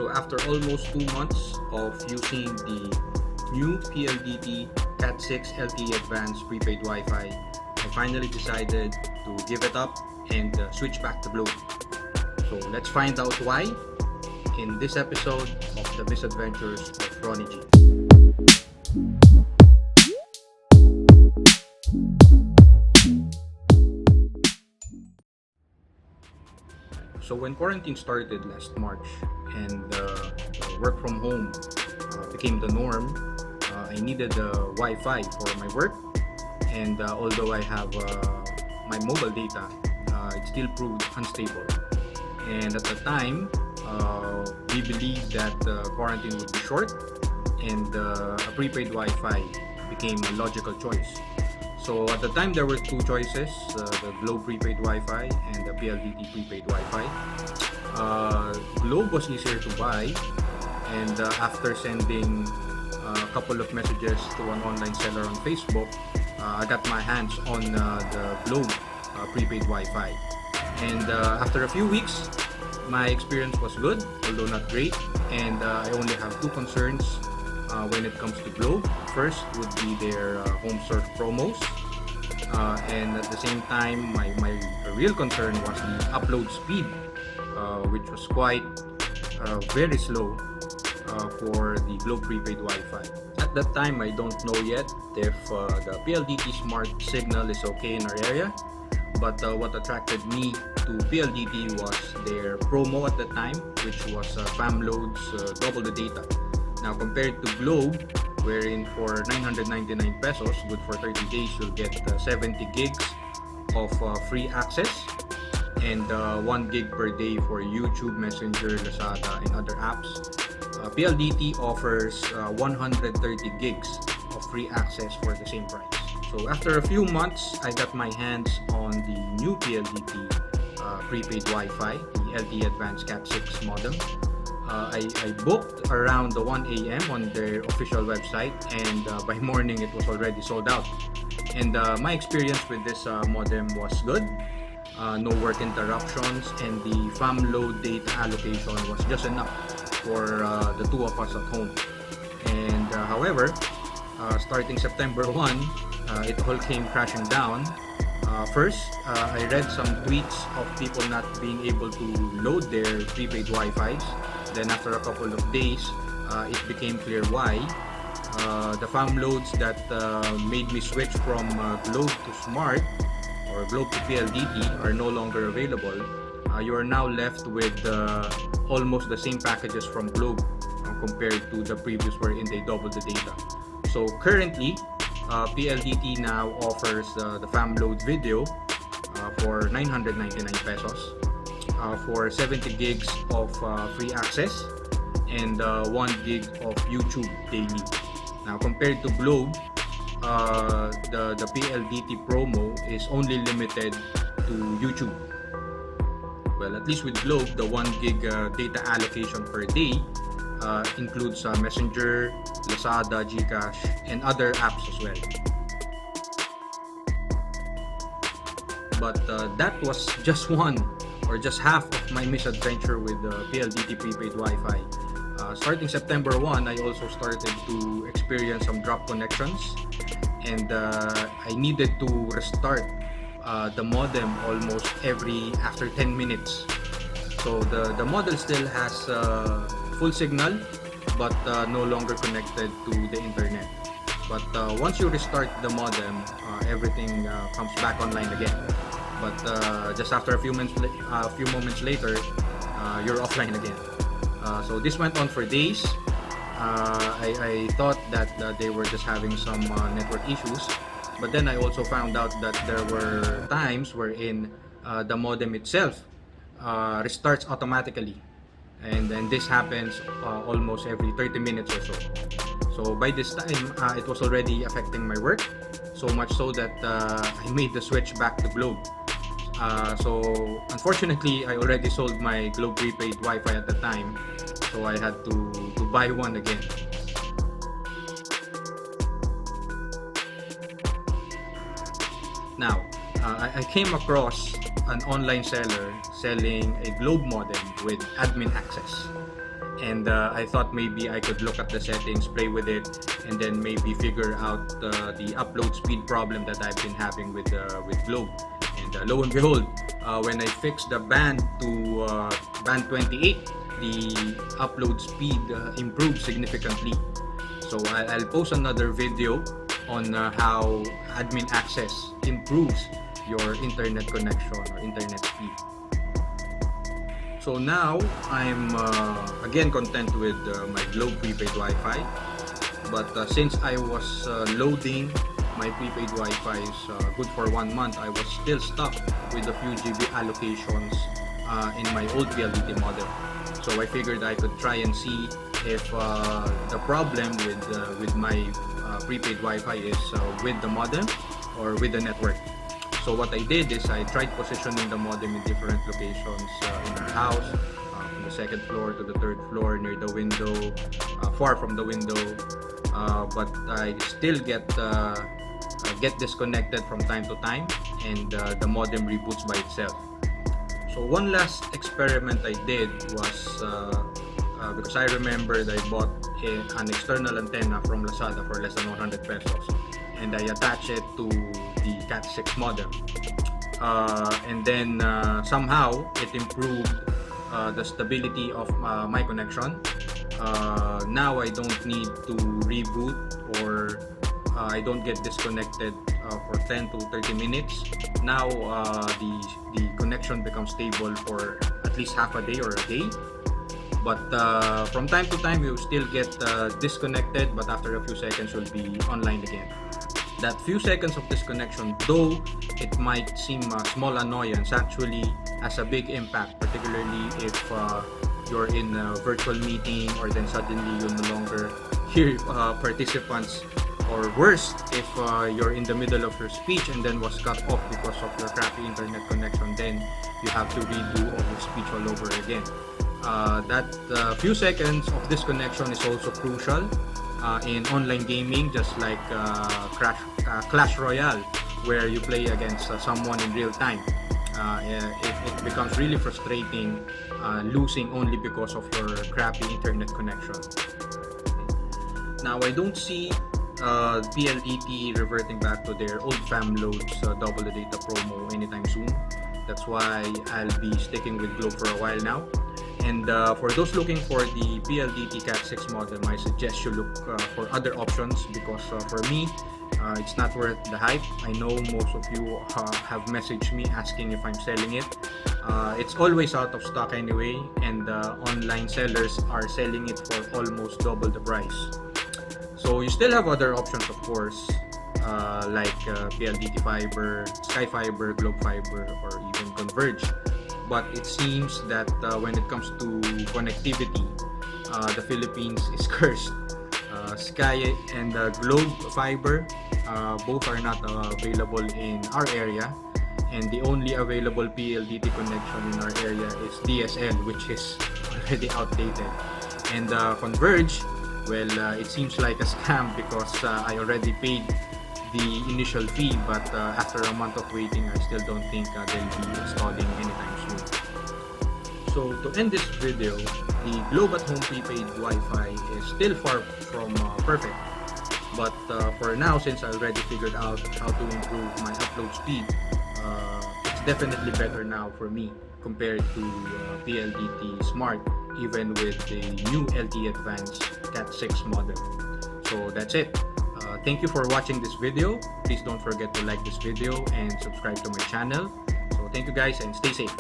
So after almost 2 months of using the new PLDT Cat6 LTE-Advanced Prepaid Wi-Fi, I finally decided to give it up and switch back to Globe. So let's find out why in this episode of The Misadventures of Ronnie G. So when quarantine started last March and work from home became the norm, I needed Wi-Fi for my work, and although I have my mobile data, it still proved unstable. And at the time, we believed that quarantine would be short, and a prepaid Wi-Fi became a logical choice. So at the time, there were two choices, the Globe prepaid Wi-Fi and the PLDT prepaid Wi-Fi. Globe was easier to buy, and after sending a couple of messages to an online seller on Facebook, I got my hands on the Globe prepaid Wi-Fi. And after a few weeks, my experience was good, although not great, and I only have two concerns when it comes to Globe. First would be their home surf promos, and at the same time, my real concern was the upload speed, which was quite very slow for the Globe prepaid Wi-Fi. At that time, I don't know yet if the PLDT Smart Signal is okay in our area, but what attracted me to PLDT was their promo at the time, which was fam loads double the data. Now compared to Globe, wherein for 999 pesos, good for 30 days, you'll get 70 gigs of free access and 1 gig per day for YouTube, Messenger, Lazada, and other apps. PLDT offers 130 gigs of free access for the same price. So after a few months, I got my hands on the new PLDT prepaid Wi-Fi, the LTE-Advanced Cat6 modem. I booked around the 1 a.m. on their official website, and by morning it was already sold out. And my experience with this modem was good. No work interruptions, and the fam load data allocation was just enough for the two of us at home. And however, starting September 1, it all came crashing down. First, I read some tweets of people not being able to load their prepaid Wi-Fis. Then after a couple of days, it became clear why. The fam loads that made me switch from Globe to Smart or Globe to PLDT are no longer available. You are now left with almost the same packages from Globe compared to the previous wherein they doubled the data. So currently, PLDT now offers the fam load video for 999 pesos. For 70 gigs of free access and 1 gig of YouTube daily. Now compared to Globe, the PLDT promo is only limited to YouTube. Well, at least with Globe, the 1 gig data allocation per day includes Messenger, Lazada, GCash, and other apps as well. But that was just one or just half of my misadventure with the PLDT prepaid Wi-Fi. Starting September 1, I also started to experience some drop connections, and I needed to restart the modem almost after 10 minutes. So the model still has full signal, but no longer connected to the internet. But once you restart the modem, everything comes back online again. But just after a few moments later, you're offline again. So this went on for days. I thought that they were just having some network issues, but then I also found out that there were times wherein the modem itself restarts automatically, and this happens almost every 30 minutes or so. So by this time, it was already affecting my work, so much so that I made the switch back to Globe. So unfortunately, I already sold my Globe prepaid Wi-Fi at the time, so I had to buy one again. Now, I came across an online seller selling a Globe modem with admin access. and I thought maybe I could look at the settings, play with it, and then maybe figure out the upload speed problem that I've been having with Globe. And lo and behold, when I fixed the band to band 28, the upload speed improved significantly. So I'll post another video on how admin access improves your internet connection or internet speed. So now I'm again content with my Globe prepaid Wi-Fi, but since I was loading my prepaid Wi-Fi is good for 1 month, I was still stuck with a few GB allocations in my old PLDT modem. So I figured I could try and see if the problem with my prepaid Wi-Fi is with the modem or with the network. So what I did is I tried positioning the modem in different locations in our house, from the 2nd floor to the 3rd floor, near the window, far from the window, but I still get disconnected from time to time, and the modem reboots by itself. So one last experiment I did was because I remembered I bought an external antenna from Lazada for less than 100 pesos, and I attached it to the Cat6 modem, and then somehow it improved the stability of my connection. Now I don't need to reboot, or I don't get disconnected for 10 to 30 minutes. Now the connection becomes stable for at least half a day or a day. But from time to time you still get disconnected, but after a few seconds you'll be online again. That few seconds of disconnection, though it might seem a small annoyance, actually has a big impact, particularly if you're in a virtual meeting, or then suddenly you no longer hear participants, or worse, if you're in the middle of your speech and then was cut off because of your crappy internet connection, then you have to redo all your speech all over again. That few seconds of disconnection is also crucial in online gaming, just like Clash Royale, where you play against someone in real time. It becomes really frustrating losing only because of your crappy internet connection. Now I don't see PLDT reverting back to their old fam loads double the data promo anytime soon. That's why I'll be sticking with Globe for a while now. And for those looking for the PLDT Cat6 modem, I suggest you look for other options, because for me, it's not worth the hype. I know most of you have messaged me asking if I'm selling it. It's always out of stock anyway, and online sellers are selling it for almost double the price. So you still have other options, of course, like PLDT Fiber, Sky Fiber, Globe Fiber, or even Converge. But it seems that when it comes to connectivity, the Philippines is cursed. Sky and Globe Fiber both are not available in our area, and the only available PLDT connection in our area is DSL, which is already outdated. And Converge, well, it seems like a scam, because I already paid the initial fee, but after a month of waiting, I still don't think they'll be installing anytime soon. So to end this video, the Globe at Home prepaid Wi-Fi is still far from perfect, but for now, since I already figured out how to improve my upload speed, it's definitely better now for me compared to PLDT Smart, even with the new LTE-Advanced Cat6 modem. So that's it. Thank you for watching this video. Please don't forget to like this video and subscribe to my channel. So thank you guys, and stay safe.